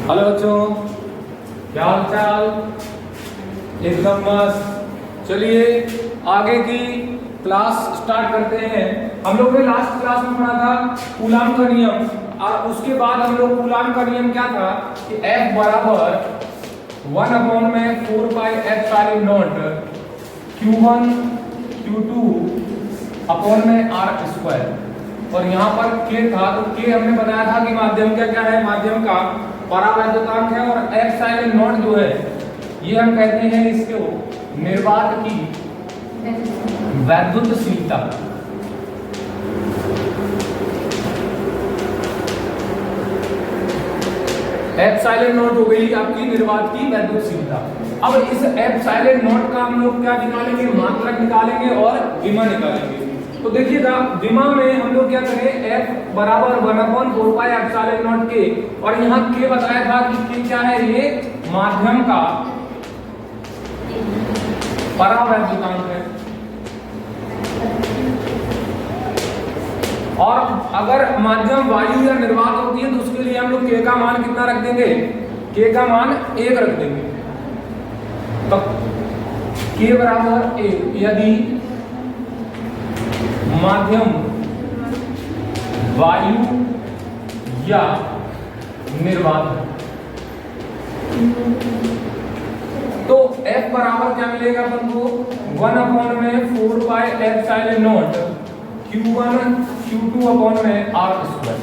Hello बच्चों, क्या हाल चाल? एकदम मस्त। चलिए आगे की क्लास स्टार्ट करते हैं। हम लोग ने लास्ट क्लास में पढ़ा था कूलाम का नियम, और उसके बाद हम लोग कूलाम का नियम क्या था कि F बराबर 1/4 pi epsilon naught Q1 Q2 upon में R स्क्वायर। और यहाँ पर K था, तो K हमने बताया था कि माध्यम का क्या है, माध्यम का परावैद्युतांक है, और एप्सिलॉन नॉट जो है ये हम कहते हैं इसको निर्वात की वैद्युतशीलता। एप्सिलॉन नॉट हो गई आपकी निर्वात की वैद्युतशीलता। अब इस एप्सिलॉन नॉट का हम लोग क्या निकालेंगे, मात्रक निकालेंगे और विमा निकालेंगे। तो देखिएगा विमा में हम लोग क्या करें, F बराबर 1/4 पाई एप्सिलॉन नॉट K, और यहाँ K बताया था कि K क्या है, ये माध्यम का परावैद्युतांक है। और अगर माध्यम वायु या निर्वात होती है तो उसके लिए हम लोग K का मान कितना रख देंगे, K का मान 1 रख देंगे। तो K बराबर 1 यदि माध्यम वायु या निर्वात, तो F बराबर क्या मिलेगा अपन को, 1/4 pi epsilon naught Q1 Q2 upon में R स्क्वायर।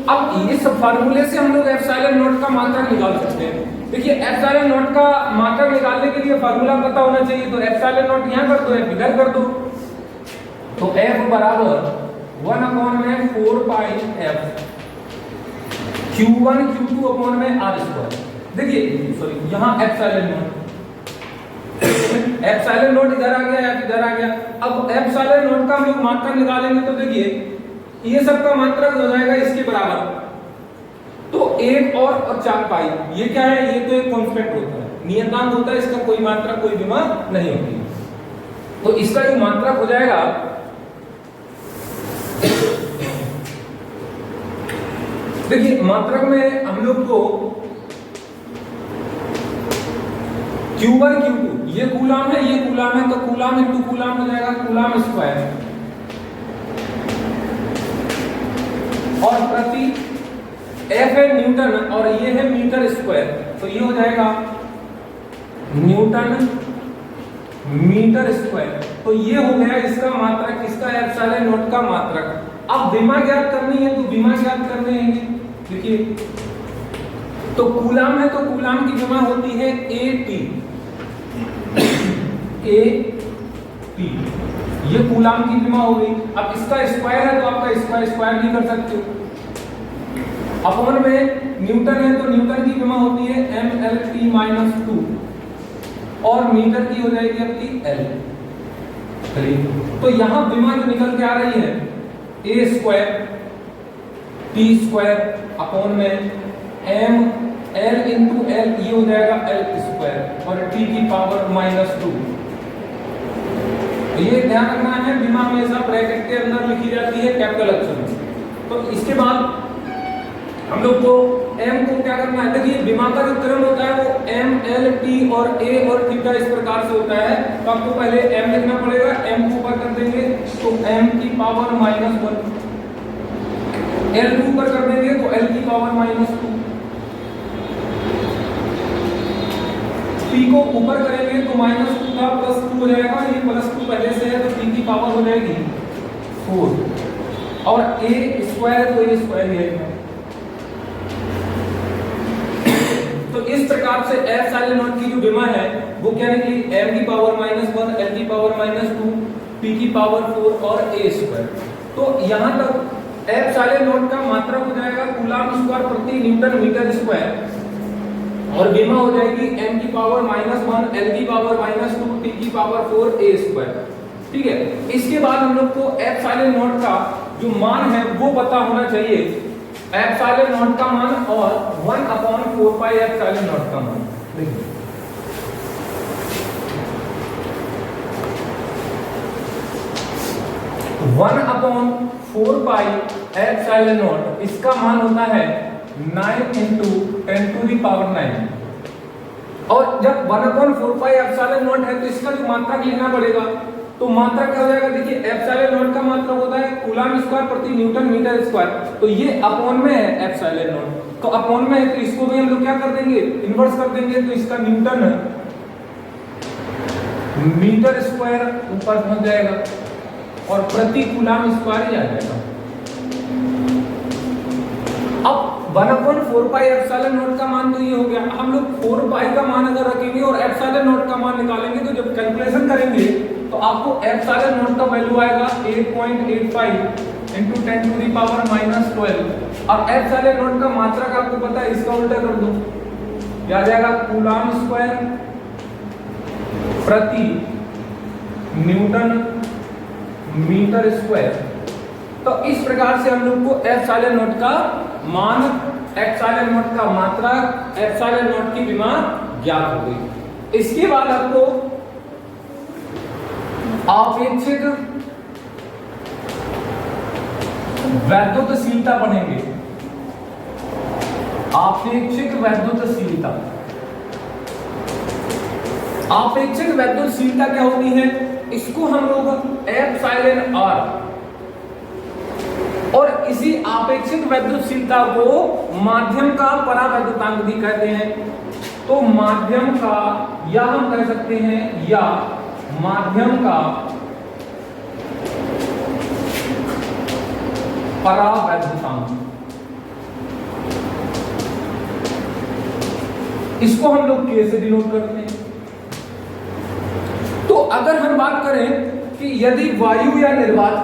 अब ये सब फार्मूले से हम लोग एप्सिलॉन नॉट का मात्रक निकाल सकते हैं। देखिए एप्सिलॉन नॉट का मात्रक निकालने के लिए फार्मूला पता होना चाहिए, तो एप्सिलॉन नॉट यहाँ कर दो, इधर कर दो। तो F बराबर 1/4 पाई F Q1 Q2 अपॉन में R स्क्वायर। देखिए सॉरी, यहाँ एप्सिलॉन नॉट एप्सिलॉन नॉट इधर आ गया या इधर आ गया। अब एप्सिलॉन नॉट का हम लोग मात्रक निकालेंगे, तो देखिए ये सब का मात्रक हो जाएगा इसके बराबर, तो 1 और 4 पाई। ये क्या है, ये तो एक कांस्टेंट होता है, नियतांक होता है, इसका कोई मात्रक कोई विमा नहीं होती। तो इसका जो मात्रक हो जाएगा, देखिए मात्रक में हम लोग को Q1 Q2 ये कूलाम है, ये कूलाम है, तो कूलाम इंटू कूलाम हो जाएगा कूलाम स्क्वायर, और प्रति F है न्यूटन और ये है मीटर स्क्वायर, तो ये हो जाएगा न्यूटन मीटर स्क्वायर। तो ये हो गया इसका मात्रक, इसका एप्सिलॉन नॉट का मात्रक। अब विमा ज्ञात करनी है, तो विमा ज्ञात करने हैं। देखिए तो कूलाम है, तो कूलाम की विमा होती है AT। ये कूलाम की विमा हो गई। अब इसका स्क्वायर है, तो आपका स्क्वायर भी कर सकते हो। अपॉन में न्यूटन है, तो न्यूटन की विमा होती है mLT-2, और मीटर की हो जाएगी आपकी L। तो यहां विमा जो निकल के आ रही है A square T square upon में mL इंटू L, ये हो जाएगा L स्क्वायर, और T की पावर -2। ये ध्यान रखना है, विमा हमेशा ब्रैकेट के अंदर लिखी जाती है कैपिटल अक्षर में। तो इसके बाद हम लोग को m को क्या करना है, देखिए विमा का जो क्रम होता है वो m l t और a और थीटा इस प्रकार से होता है। तो आपको पहले m लिखना पड़ेगा, m को ऊपर कर देंगे तो m की पावर -1, l को ऊपर कर देंगे तो l की पावर -2, t को ऊपर करेंगे तो -2 का +2 हो जाएगा, ये +2 पहले से है, तो t की पावर हो जाएगी 4, और a स्क्वायर तो a स्क्वायर ही है। तो इस प्रकार से एप्सिलॉन नॉट की जो विमा है वो क्या निकली, m की पावर -1, l की पावर -2, p की पावर 4 और a स्क्वायर। तो यहां तक एप्सिलॉन नॉट का मात्रक हो जाएगा कूलाम स्क्वायर प्रति न्यूटन मीटर स्क्वायर, और विमा हो जाएगी m की पावर -1, l की पावर -2, t की पावर 4, a स्क्वायर। ठीक है, इसके बाद हम लोग को एप्सिलॉन नॉट का जो मान है वो पता होना चाहिए, एप्सिलॉन नॉट का मान और 1/4 पाई एप्सिलॉन नॉट का मान। देखिए 1/4 पाई एप्सिलॉन नॉट, इसका मान होता है 9 इंटू 10 टू दी पावर 9। और जब 1/4πε0 है तो इसका जो मात्रक लिखना पड़ेगा, तो मात्रक क्या हो जाएगा, देखिए एप्सिलॉन नॉट का मात्रक होता है कूलम स्क्वायर प्रति न्यूटन मीटर स्क्वायर, तो ये अपॉन में है एप्सिलॉन नॉट, तो अपॉन में है तो इसको भी हम लोग क्या कर देंगे, इन्वर्स कर देंगे, तो इसका न्यूटन मीटर स्क्वायर ऊपर पहुंच जाएगा और प्रति कूलम स्क्वायर ही आ जाएगा। अब 1/4πε0 का मान तो ये हो गया, हम लोग 4π का मान अगर रखेंगे और एप्सिलॉन नॉट का मान निकालेंगे तो जब कैलकुलेशन करेंगे तो आपको एप्सिलॉन नॉट का वैल्यू आएगा 8.85 इंटू 10 टू दी पावर -12 और एप्सिलॉन नॉट का मात्रक आपको पता है, इसका उल्टा कर दो, क्या आ जाएगा कूलम स्क्वायर प्रति न्यूटन मीटर स्क्वायर। तो इस प्रकार से हम लोग को एप्सिलॉन नॉट का मान, एप्सिलॉन नॉट का मात्रक, एप्सिलॉन नॉट की विमा ज्ञात हो गई। इसके बाद आपको आपेक्षिक वैद्युतशीलता पढ़ेंगे। आपेक्षिक वैद्युतशीलता, आपेक्षिक वैद्युतशीलता क्या होती है, इसको हम लोग एप्सिलॉन आर, और इसी आपेक्षिक वैद्युतशीलता को माध्यम का परावैद्युतांक भी कहते हैं। तो माध्यम का, या हम कह सकते हैं, या माध्यम का परावैद्युतांक, इसको हम लोग के से डिनोट करते हैं। तो अगर हम बात करें कि यदि वायु या निर्वात,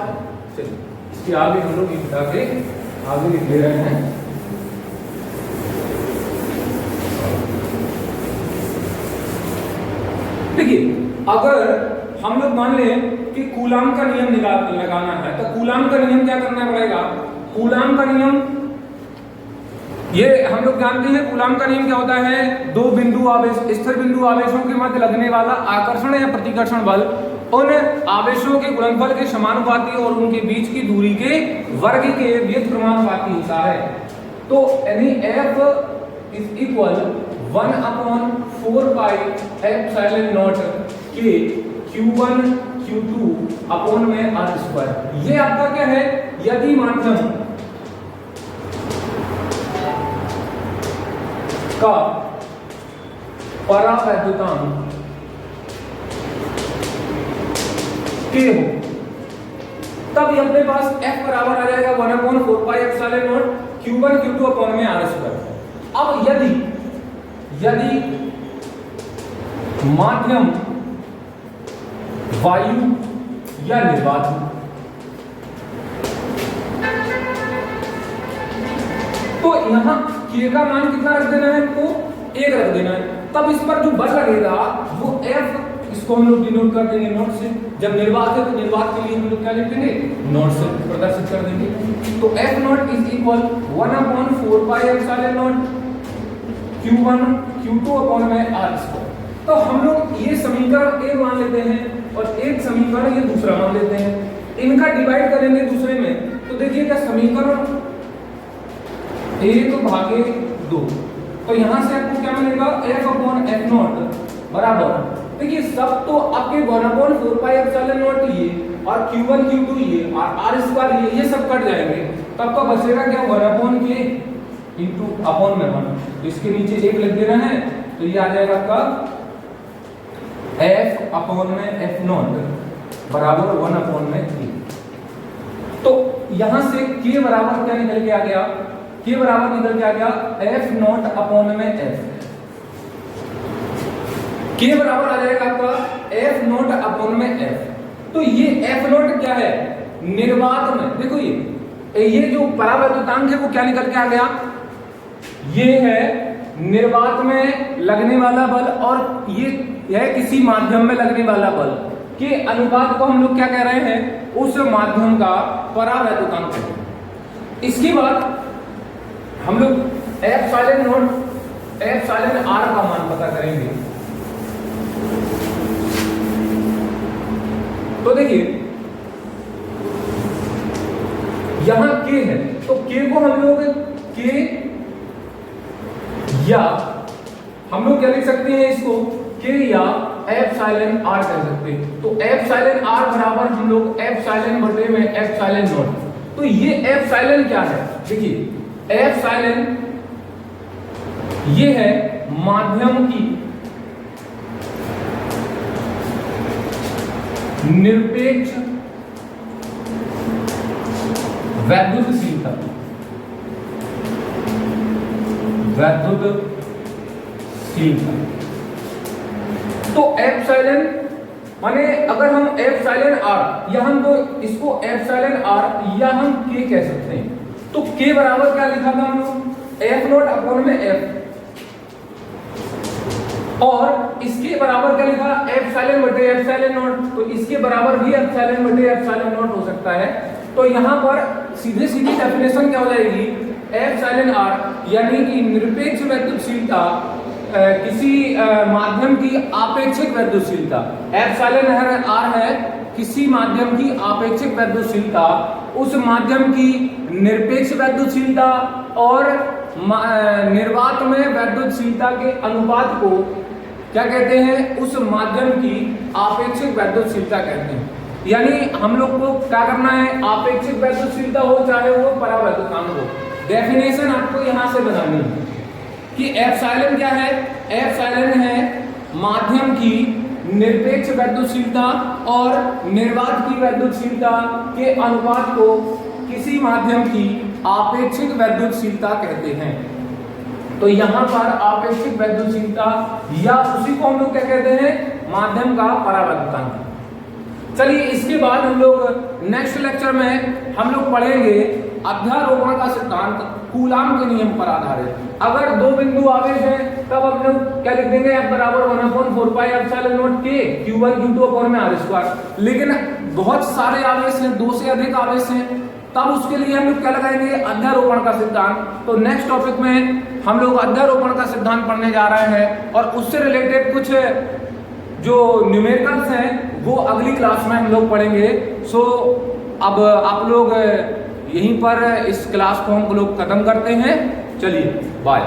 इसके आगे हम लोग आगे लिख ले रहे हैं, देखिए अगर हम लोग मान लें कि कूलम का नियम लगाना है, तो कूलम का नियम क्या करना पड़ेगा, कूलम का नियम ये हम लोग जानते हैं, कूलम का नियम क्या होता है, दो बिंदु आवेश, स्थिर बिंदु आवेशों के मध्य लगने वाला आकर्षण या प्रतिकर्षण बल उन आवेशों के गुणनफल के समानुपाती और उनके बीच की दूरी के वर्ग के व्युत्क्रमानुपाती होता है। तो यानी F is equal 1/4π epsilon naught के Q1 Q2 अपॉन में R स्क्वायर। ये आपका क्या है, यदि माध्यम का परावैद्युतांक के हो, तब ये अपने पास F बराबर आ जाएगा 1/4π epsilon naught Q1 Q2 upon में R स्क्वायर। अब यदि माध्यम वायु या निर्वात, तो यहां K का मान कितना रख देना है, हमको 1 रख देना है। तब इस पर जो बल लगेगा वो F, इसको हम लोग डिनोट कर देंगे नॉट से। जब निर्वात है तो निर्वात के लिए हम लोग क्या लिख देंगे, नॉट से प्रदर्शित कर देंगे। तो F naught is equal 1/4π epsilon naught Q1 Q2 upon में R स्क्वायर। तो हम लोग ये समीकरण एक मान लेते हैं और एक समीकरण ये दूसरा मान लेते हैं, इनका डिवाइड करेंगे दूसरे में, तो देखिएगा समीकरण 1/2, तो यहां से आपको क्या मिलेगा, F/F0 बराबर, देखिए सब तो आपके 1/4π एप्सिलॉन नॉट ये और Q1 Q2 ये और R स्क्वायर ये सब कट जाएंगे, तब तो बचेगा क्या 1/k इंटू अपॉन में 1, इसके नीचे 1 लिख देना है, तो ये आ जाएगा आपका F/F0 बराबर 1/k। तो यहां से K बराबर क्या निकल के आ गया, K बराबर निकल के आ गया F0 अपॉन में F। K बराबर आ जाएगा आपका F0 अपॉन में F। तो ये F0 क्या है, निर्वात में, देखो ये जो परावैद्युतांक है वो क्या निकल के आ गया, ये है निर्वात में लगने वाला बल और ये है किसी माध्यम में लगने वाला बल के अनुपात को हम लोग क्या कह रहे हैं, उस माध्यम का परावैद्युतांक कहते हैं। इसके बाद हम लोग एप्सिलॉन R का मान पता करेंगे। तो देखिए यहां K है, तो K को हम लोग K या हम लोग क्या लिख सकते हैं इसको K या एप्सिलॉन r कह सकते हैं। तो एप्सिलॉन r बराबर हम लोग एप्सिलॉन बटे में एप्सिलॉन नॉट। तो ये एप्सिलॉन क्या है, देखिए एप्सिलॉन ये है माध्यम की निरपेक्ष वैद्युतशीलता, तो एप्सिलॉन माने अगर हम एप्सिलॉन r या हम तो इसको एप्सिलॉन r या हम k कह सकते हैं। तो k बराबर क्या लिखा था हम लोग एफ नॉट अपॉन में एफ, और इसके बराबर क्या लिखा एप्सिलॉन बटे एप्सिलॉन नॉट। तो इसके बराबर भी एप्सिलॉन बटे एप्सिलॉन नॉट हो सकता है। तो यहां पर सीधे सीधी डेफिनेशन क्या हो जाएगी, एप्सिलॉन r यानी कि निरपेक्ष वैद्युतशीलता किसी माध्यम की आपेक्षिक वैद्युतशीलता, एप्सिलॉन r है किसी माध्यम की आपेक्षिक वैद्युतशीलता, उस माध्यम की निरपेक्ष वैद्युतशीलता और निर्वात में वैद्युतशीलता के अनुपात को क्या कहते हैं, उस माध्यम की आपेक्षिक वैद्युतशीलता कहते हैं। यानी हम लोग को क्या करना है, आपेक्षिक वैद्युतशीलता हो चाहे वो परावैद्युतांक हो, डेफिनेशन आपको यहां से बनानी है कि एप्सिलॉन क्या है, एप्सिलॉन है माध्यम की निरपेक्ष वैद्युतशीलता और निर्वात की वैद्युतशीलता के अनुपात को किसी माध्यम की आपेक्षिक वैद्युतशीलता कहते हैं। तो यहाँ पर आपेक्षिक वैद्युतशीलता या उसी को हम लोग क्या कहते हैं, माध्यम का परावैद्युतांक। चलिए इसके बाद हम लोग नेक्स्ट लेक्चर में हम लोग पढ़ेंगे अध्यारोपण का सिद्धांत कूलाम के नियम पर आधारित। अगर दो बिंदु आवेश हैं तब हम लोग क्या लिख देंगे, F बराबर 1/4 pi epsilon not K Q1 Q2 upon में r²। लेकिन बहुत सारे आवेश हैं, दो से अधिक आवेश हैं, तब उसके लिए हम लोग क्या लगाएंगे, अध्यारोपण का सिद्धांत। तो नेक्स्ट टॉपिक में हम लोग अध्यारोपण का सिद्धांत पढ़ने जा रहे हैं और उससे रिलेटेड कुछ जो न्यूमेरिकल्स हैं वो अगली क्लास में हम लोग पढ़ेंगे। सो अब आप लोग यहीं पर इस क्लास को हम लोग खत्म करते हैं। चलिए बाय।